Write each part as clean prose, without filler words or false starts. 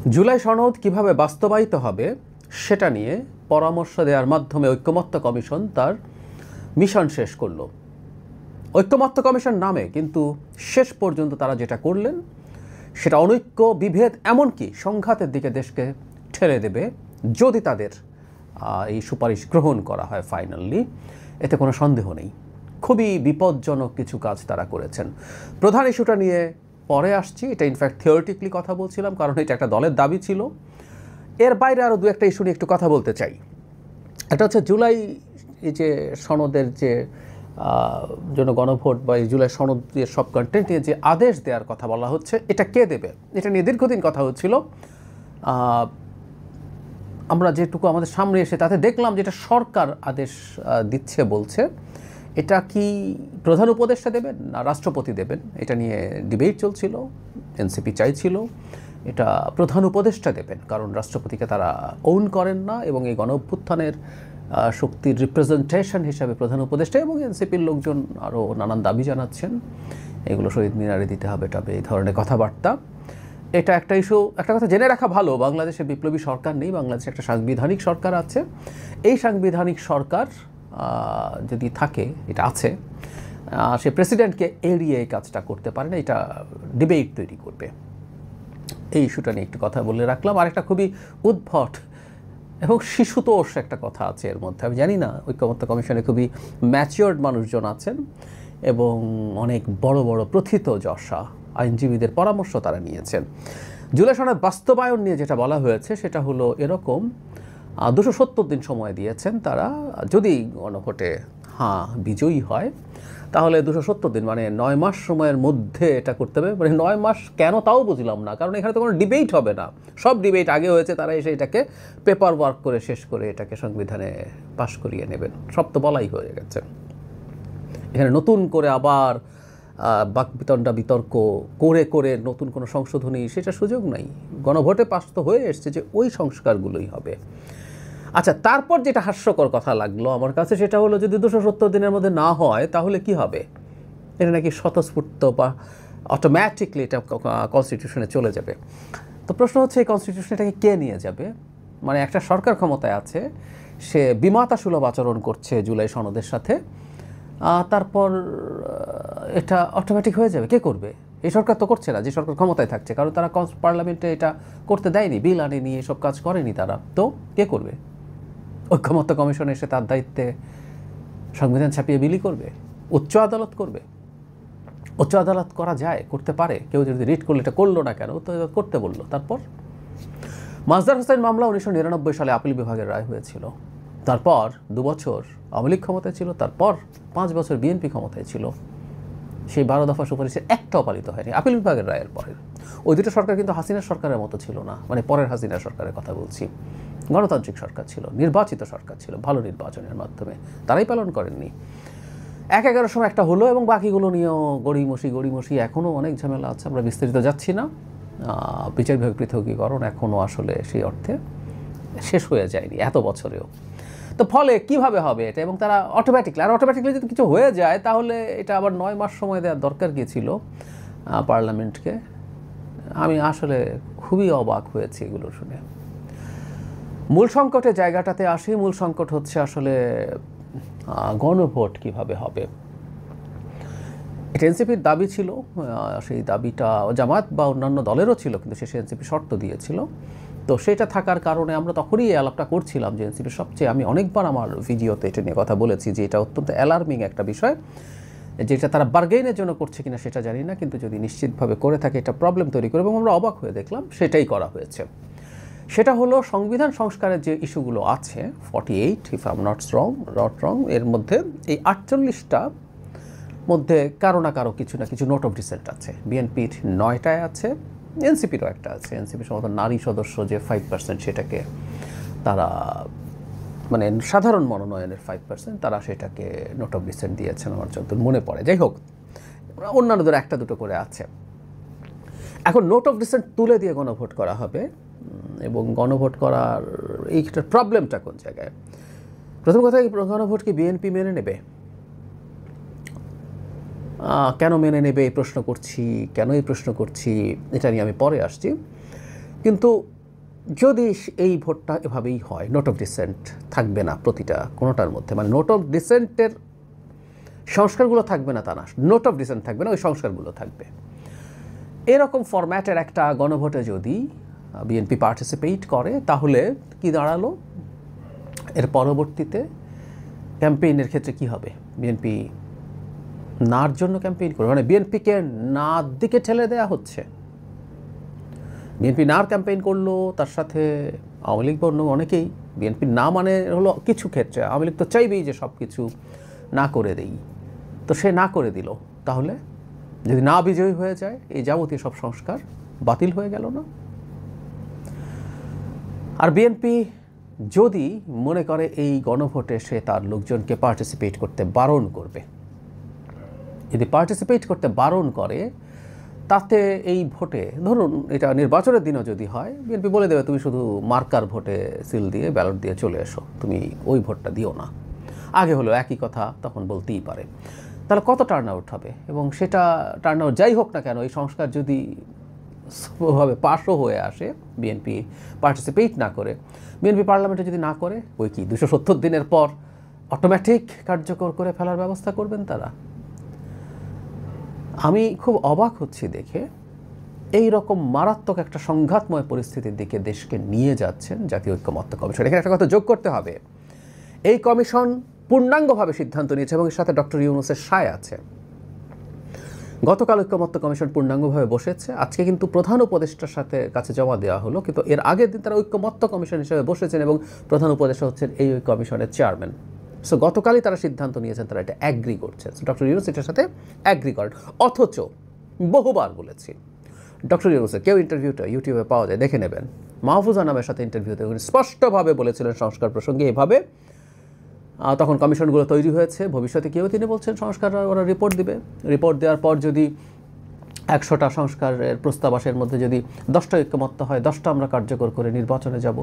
জুলাই সনদ কিভাবে বাস্তবায়িত হবে সেটা নিয়ে পরামর্শ দেওয়ার মাধ্যমে ঐকমত্য কমিশন তার মিশন শেষ করলো। ঐকমত্য কমিশন নামে কিন্তু শেষ পর্যন্ত তারা যেটা করলেন সেটা অনৈক্য, বিভেদ, এমনকি সংঘাতের দিকে দেশকে ঠেলে দেবে যদি তাদের এই সুপারিশ গ্রহণ করা হয় ফাইনালি। এতে কোনো সন্দেহ নেই, খুবই বিপজ্জনক কিছু কাজ তারা করেছেন। প্রধান ইস্যুটা নিয়ে পরে আসছি, এটা ইনফ্যাক্ট থিওরিটিক্যালি কথা বলছিলাম কারণ এটা একটা দলের দাবি ছিল। এর বাইরে আরও দু একটা ইস্যু নিয়ে একটু কথা বলতে চাই। এটা হচ্ছে জুলাই এই যে সনদের যে জন্য গণভোট বা এই জুলাই সনদের সব কন্টেন্ট নিয়ে যে আদেশ দেওয়ার কথা বলা হচ্ছে, এটা কে দেবে? এটা নিয়ে দীর্ঘদিন কথা হচ্ছিল। আমরা যেটুকু আমাদের সামনে এসে তাতে দেখলাম যেটা সরকার আদেশ দিচ্ছে বলছে। এটা কি প্রধান উপদেষ্টা দেবেন না রাষ্ট্রপতি দেবেন, এটা নিয়ে ডিবেট চলছিল। এনসিপি চাইছিল এটা প্রধান উপদেষ্টা দেবেন, কারণ রাষ্ট্রপতিকে তারা ওন করেন না এবং এই গণ অভ্যুত্থানের শক্তির রিপ্রেজেন্টেশন হিসাবে প্রধান উপদেষ্টা, এবং এনসিপির লোকজন আরও নানান দাবি জানাচ্ছেন এগুলো শহীদ মিনারে দিতে হবে, তবে এই ধরনের কথাবার্তা। এটা একটা ইস্যু। একটা কথা জেনে রাখা ভালো, বাংলাদেশে বিপ্লবী সরকার নেই, বাংলাদেশে একটা সাংবিধানিক সরকার আছে। এই সাংবিধানিক সরকার যদি থাকে, এটা আছে, সে প্রেসিডেন্টকে এড়িয়ে এই কাজটা করতে পারে না, এটা ডিবেট তৈরি করবে। এই ইস্যুটা নিয়ে একটু কথা বলে রাখলাম। আর একটা খুবই উদ্ভট এবং শিশুতোষ একটা কথা আছে এর মধ্যে। আমি জানি না, ঐকমত্য কমিশনে খুবই ম্যাচিওর্ড মানুষজন আছেন এবং অনেক বড় বড় প্রথিতযশা আইনজীবীদের পরামর্শ তারা নিয়েছেন। জুলাই সনদ বাস্তবায়ন নিয়ে যেটা বলা হয়েছে সেটা হলো এরকম, 270 দিন সময় দিয়েছেন তারা। যদি গণভোটে বিজয়ী হয় তাহলে 270 দিন মানে 9 মাস সময়ের মধ্যে এটা করতে হবে। মানে 9 মাস কেন তাও বুঝলাম না, কারণ এখানে তো কোনো ডিবেট হবে না। সব ডিবেট আগে হয়েছে, তারা এসে এটাকে পেপার ওয়ার্ক করে শেষ করে এটাকে সংবিধানে পাশ করিয়ে নেবেন। সব তো বলাই হয়ে গেছে। এখানে নতুন করে আবার বাকবিতণ্ডা বিতর্ক করে করে নতুন কোনো সংশোধনী সেটা সুযোগ নাই। গণভোটে পাস তো হয়ে এসছে যে ওই সংস্কারগুলোই হবে। আচ্ছা, তারপর যেটা হাস্যকর কথা লাগলো আমার কাছে সেটা হলো, যদি 270 দিনের মধ্যে না হয় তাহলে কি হবে? এটা নাকি স্বতঃস্ফূর্ত বা অটোমেটিকলি এটা কনস্টিটিউশনে চলে যাবে। তো প্রশ্ন হচ্ছে, এই কনস্টিটিউশন এটাকে কে নিয়ে যাবে? মানে একটা সরকার ক্ষমতায় আছে, সে বিমাতা সুলভ আচরণ করছে জুলাই সনদের সাথে, তারপর এটা অটোমেটিক হয়ে যাবে। কে করবে? এই সরকার তো করছে না, যে সরকার ক্ষমতায় থাকছে, কারণ তারা পার্লামেন্টে এটা করতে দেয়নি, বিল আনেনি, এসব কাজ করেনি তারা। তো কে করবে? ঐকমত্য কমিশন এসে তার দায়িত্বে সংবিধান ছাপিয়ে বিলি করবে? উচ্চ আদালত করবে? উচ্চ আদালত করা যায়, করতে পারে। কেউ যদি রিট করলে এটা করলো না কেন? তো করতে বললো। তারপর মাজদার হোসেন মামলা 1999 সালে আপিল বিভাগের রায় হয়েছিল। তারপর 2 বছর আওয়ামী লীগ ক্ষমতায় ছিল, তারপর 5 বছর বিএনপি ক্ষমতায় ছিল। সেই 12 দফা সুপারিশের একটাও পালিত হয়নি আপিল বিভাগের রায়ের পরে। ওই দুটো সরকার কিন্তু হাসিনা সরকারের মতো ছিল না, মানে পরের হাসিনা সরকারের কথা বলছি। গণতান্ত্রিক সরকার ছিল, নির্বাচিত সরকার ছিল, ভালো নির্বাচনের মাধ্যমে। তারাই পালন করেননি। 1/11 সময় একটা হলো এবং বাকিগুলো নিয়েও গড়িমসি এখনও অনেক ঝামেলা আছে। আমরা বিস্তারিত যাচ্ছি না। বিচার বিভাগ পৃথকীকরণ এখনও আসলে সেই অর্থে শেষ হয়ে যায়নি এত বছরেও। তো ফলে কিভাবে হবে এটা? এবং তারা অটোমেটিকলি যদি কিছু হয়ে যায় তাহলে এটা আবার 9 মাস সময় দেওয়ার দরকার কি ছিল পার্লামেন্টকে? আমি আসলে খুবই অবাক হয়েছি এগুলো শুনে। মূল সংকটের জায়গাটাতে আসি। মূল সংকট হচ্ছে আসলে গণভোট কিভাবে হবে। এটা এনসিপির দাবি ছিল, সেই দাবিটা জামায়াত বা অন্যান্য দলেরও ছিল, কিন্তু শেষে এনসিপি শর্ত দিয়েছিল। তো সেটা থাকার কারণে আমরা তখনই এই আলাপটা করছিলাম যে এনসিপির সবচেয়ে, আমি অনেকবার আমার ভিডিওতে এটা নিয়ে কথা বলেছি যে এটা অত্যন্ত অ্যালার্মিং একটা বিষয়। যেটা তারা বার্গেইনের জন্য করছে কিনা সেটা জানি না, কিন্তু যদি নিশ্চিতভাবে করে থাকে এটা প্রবলেম তৈরি করে, এবং আমরা অবাক হয়ে দেখলাম সেটাই করা হয়েছে। সেটা হলো সংবিধান সংস্কারের যে ইস্যুগুলো আছে 48, if I am not wrong, এর মধ্যে এই 48টা মধ্যে কারো না কারো কিছু না কিছু নোট অফ ডিসেন্ট আছে। বিএনপির 9টায় আছে, এনসিপিরও একটা আছে। এনসিপি সম্ভবত নারী সদস্য যে 5% সেটাকে তারা, মানে সাধারণ মনোনয়নের 5%, তারা সেটাকে নোট অফ ডিসেন্ট দিয়েছেন আমার যতদূর মনে পড়ে। যাই হোক, অন্যান্যদের একটা দুটো করে আছে। এখন নোট অফ ডিসেন্ট তুলে দিয়ে গণভোট করা হবে, এবং গণভোট করার এইটার প্রবলেমটা কোন জায়গায়? প্রথম কথা, গণভোট কি বিএনপি মেনে নেবে? কেন মেনে নেবে এই প্রশ্ন করছি, এটা নিয়ে আমি পরে আসছি। কিন্তু যদি এই ভোটটা এভাবেই হয়, নোট অফ ডিসেন্ট থাকবে না প্রতিটা কোনোটার মধ্যে, মানে নোট অফ ডিসেন্টের সংস্কারগুলো থাকবে না তা না, নোট অফ ডিসেন্ট থাকবে না, ওই সংস্কারগুলো থাকবে। এরকম ফরম্যাটের একটা গণভোটে যদি বিএনপি পার্টিসিপেট করে তাহলে কি দাঁড়ালো, এর পরবর্তীতে ক্যাম্পেইনের ক্ষেত্রে কি হবে? বিএনপি নার জন্য ক্যাম্পেইন করবে, মানে বিএনপিকে নার দিকে ঠেলে দেওয়া হচ্ছে। বিএনপি নার ক্যাম্পেইন করলো, তার সাথে আওয়ামী লীগ বর্ণ অনেকেই বিএনপি না মানে হলো কিছু ক্ষেত্রে আওয়ামী লীগ তো চাইবেই যে সব কিছু না করে দেই, তো সে না করে দিল, তাহলে যদি না বিজয়ী হয়ে যায় এই যাবতীয় সব সংস্কার বাতিল হয়ে গেল না? আর বিএনপি যদি মনে করে এই গণভোটে সে তার লোকজনকে পার্টিসিপেট করতে বারণ করবে, যদি পার্টিসিপেট করতে বারণ করে তাতে এই ভোটে, ধরুন এটা নির্বাচনের দিনও যদি হয়, বিএনপি বলে দেবে তুমি শুধু মার্কার ভোটে সিল দিয়ে ব্যালট দিয়ে চলে এসো, তুমি ওই ভোটটা দিও না। আগে হলো একই কথা, তখন বলতেই পারে। তাহলে কত টার্ন আউট হবে? এবং সেটা টার্ন আউট যাই হোক না কেন, এই সংস্কার যদি ভাবে পাশও হয়ে আসে, বিএনপি পার্টিসিপেট না করে, বিএনপি পার্লামেন্টে যদি না করে, ওই কি 270 দিনের পর অটোমেটিক কার্যকর করে ফেলার ব্যবস্থা করবেন তারা? আমি খুব অবাক হচ্ছি দেখে, এই রকম মারাত্মক একটা সংঘাতময় পরিস্থিতির দিকে দেশকে নিয়ে যাচ্ছেন জাতীয় ঐক্যমত্য কমিশন। এখানে একটা কথা যোগ করতে হবে, এই কমিশন পূর্ণাঙ্গভাবে সিদ্ধান্ত নিয়েছে এবং এর সাথে ডক্টর ইউনূসের সায় আছে। গতকাল ঐক্যমত্য কমিশন পূর্ণাঙ্গভাবে বসেছে, আজকে কিন্তু প্রধান উপদেষ্টার সাথে কাছে জমা দেওয়া হলো, কিন্তু এর আগের দিন তারা ঐক্যমত্য কমিশন হিসেবে বসেছেন এবং প্রধান উপদেষ্টা হচ্ছেন এই কমিশনের চেয়ারম্যান। সো গতকালই তারা সিদ্ধান্ত নিয়েছেন, তারা এটা অ্যাগ্রি করছে। ডক্টর ইউনূস এটার সাথে অ্যাগ্রি করেন, অথচ বহুবার বলেছি ডক্টর ইউনূসের, কেউ ইন্টারভিউটা ইউটিউবে পাওয়া যায়, দেখে নেবেন, মাহফুজা নামের সাথে ইন্টারভিউতে স্পষ্টভাবে বলেছিলেন সংস্কার প্রসঙ্গে এভাবে, তখন কমিশনগুলো তৈরি হয়েছে, ভবিষ্যতে কেউ তিনি বলছেন সংস্কার ওরা রিপোর্ট দিবে, রিপোর্ট দেওয়ার পর যদি 100টা সংস্কারের প্রস্তাব আসের মধ্যে যদি 10টা ঐক্যমত্য হয়, 10টা আমরা কার্যকর করে নির্বাচনে যাব,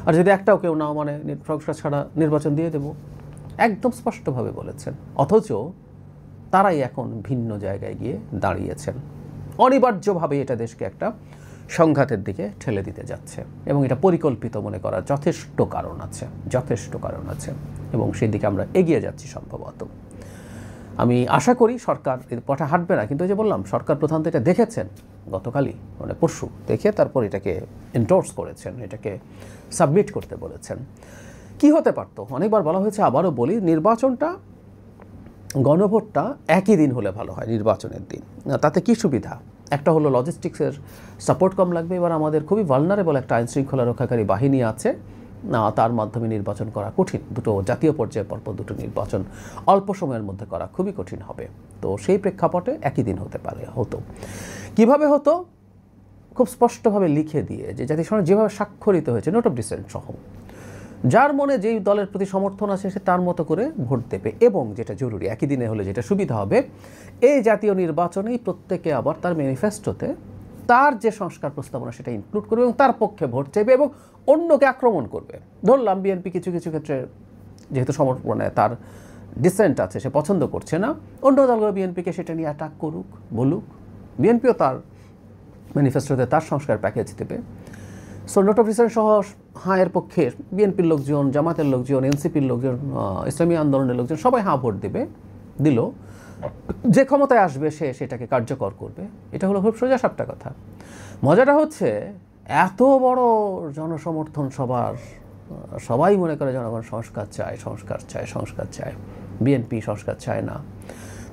আর যদি একটাও কেউ না মানে সংস্কার ছাড়া নির্বাচন দিয়ে দেব, একদম স্পষ্টভাবে বলেছেন। অথচ তারাই এখন ভিন্ন জায়গায় গিয়ে দাঁড়িয়েছেন। অনিবার্যভাবে এটা দেশকে একটা সংঘাতের দিকে ঠেলে দিতে যাচ্ছে এবং এটা পরিকল্পিত মনে করার যথেষ্ট কারণ আছে এবং সেই দিকে আমরা এগিয়ে যাচ্ছি সম্ভবত। আমি আশা করি সরকার এর পথে হাঁটবে না, কিন্তু ওই যে বললাম সরকার প্রধান তো এটা দেখেছেন গতকালই, মানে পরশু দেখে তারপর এটাকে এন্ডোর্স করেছেন, এটাকে সাবমিট করতে বলেছেন। কি হতে পারতো? অনেকবার বলা হয়েছে, আবারও বলি, নির্বাচনটা, গণভোটটা একই দিন হলে ভালো হয় নির্বাচনের দিন। তাতে কি সুবিধা? একটা হলো লজিস্টিক্সের সাপোর্ট কম লাগবে। এবার আমাদের খুবই ভালনারেবল একটা আইনশৃঙ্খলা রক্ষাকারী বাহিনী আছে, তার মাধ্যমে নির্বাচন করা কঠিন। দুটো জাতীয় পর্যায়ে পরপর দুটো নির্বাচন অল্প সময়ের মধ্যে করা খুবই কঠিন হবে। তো সেই প্রেক্ষাপটে একই দিন হতো। কিভাবে হতো? খুব স্পষ্টভাবে লিখে দিয়ে, যে জাতিসংঘ যেভাবে স্বাক্ষরিত হয়েছে নোট অফ ডিসেন্ট সহ, যার মনে যেই দলের প্রতি সমর্থন আছে সে তার মতো করে ভোট দেবে। এবং যেটা জরুরি, একই দিনে হলে যেটা সুবিধা হবে, এই জাতীয় নির্বাচনেই প্রত্যেকে আবার তার ম্যানিফেস্টোতে তার যে সংস্কার প্রস্তাবনা সেটা ইনক্লুড করবে এবং তার পক্ষে ভোট চাইবে এবং অন্যকে আক্রমণ করবে। ধরলাম বিএনপি কিছু ক্ষেত্রে যেহেতু সমর্থনে তার ডিসেন্ট আছে, সে পছন্দ করছে না, অন্য দলগুলো বিএনপিকে সেটা নিয়ে অ্যাটাক করুক, বলুক, বিএনপিও তার ম্যানিফেস্টোতে তার সংস্কার প্যাকেজ দেবে। সো নোট অফ ডিসেন্ট সহ এর পক্ষে বিএনপির লোকজন, জামাতের লোকজন, এনসিপির লোকজন, ইসলামী আন্দোলনের লোকজন সবাই ভোট দিল। যে ক্ষমতায় আসবে সে সেটাকে কার্যকর করবে। এটা হলো খুব সোজাসাপটা কথা। মজাটা হচ্ছে, এত বড় জনসমর্থন সবাই মনে করে জনগণ সংস্কার চায়, বিএনপি সংস্কার চায় না।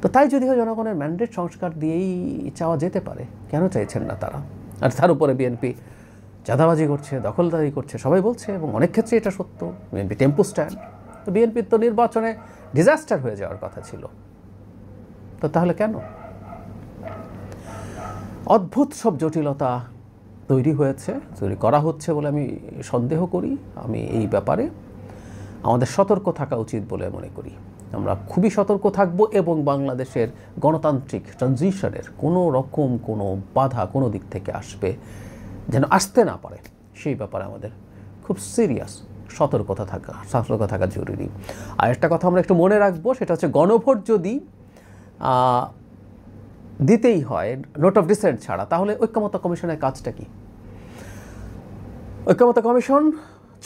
তো তাই যদি হয় জনগণের ম্যান্ডেট সংস্কার দিয়েই চাওয়া যেতে পারে, কেন চাইছেন না তারা? আর তার উপরে বিএনপি চাঁদাবাজি করছে, দখলদারি করছে, সবাই বলছে, এবং অনেক ক্ষেত্রে এটা সত্য। বিএনপি টেম্পো স্ট্যান্ড, তো বিএনপির তো নির্বাচনে ডিজাস্টার হয়ে যাওয়ার কথা ছিল, তো তাহলে কেন? অদ্ভুত সব জটিলতা তৈরি করা হচ্ছে বলে আমি সন্দেহ করি। আমি এই ব্যাপারে আমাদের সতর্ক থাকা উচিত বলে মনে করি। আমরা খুবই সতর্ক থাকব এবং বাংলাদেশের গণতান্ত্রিক ট্রানজিশনের কোনো রকম কোনো বাধা কোনো দিক থেকে যেন আসতে না পারে, সেই ব্যাপারে আমাদের খুব সিরিয়াস সতর্ক থাকা জরুরি। আর একটা কথা আমরা একটু মনে রাখবো, সেটা হচ্ছে গণভোট যদি দিতেই হয় নোট অফ ডিসেন্ট ছাড়া, তাহলে ঐক্যমত্য কমিশনের কাজটা কি? ঐক্যমত্য কমিশন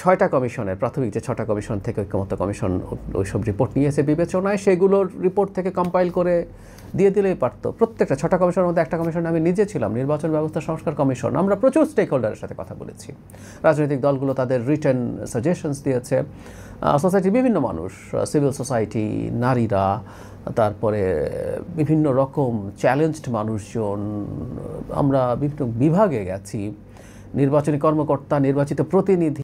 6টা কমিশনের প্রাথমিক যে 6টা কমিশন থেকে ঐক্যমত্য কমিশন ওইসব রিপোর্ট নিয়েছে বিবেচনায়, সেগুলোর রিপোর্ট থেকে কম্পাইল করে দিয়ে দিলেই পারতো। প্রত্যেকটা 6টা কমিশনের মধ্যে একটা কমিশনে আমি নিজে ছিলাম, নির্বাচন ব্যবস্থা সংস্কার কমিশন। আমরা প্রচুর স্টেক হোল্ডারের সাথে কথা বলেছি, রাজনৈতিক দলগুলো তাদের রিটেন সাজেশনস দিয়েছে, সোসাইটির বিভিন্ন মানুষ, সিভিল সোসাইটি, নারীরা, তারপরে বিভিন্ন রকম চ্যালেঞ্জড মানুষজন, আমরা বিভিন্ন বিভাগে গেছি, নির্বাচনী কর্মকর্তা, নির্বাচিত প্রতিনিধি।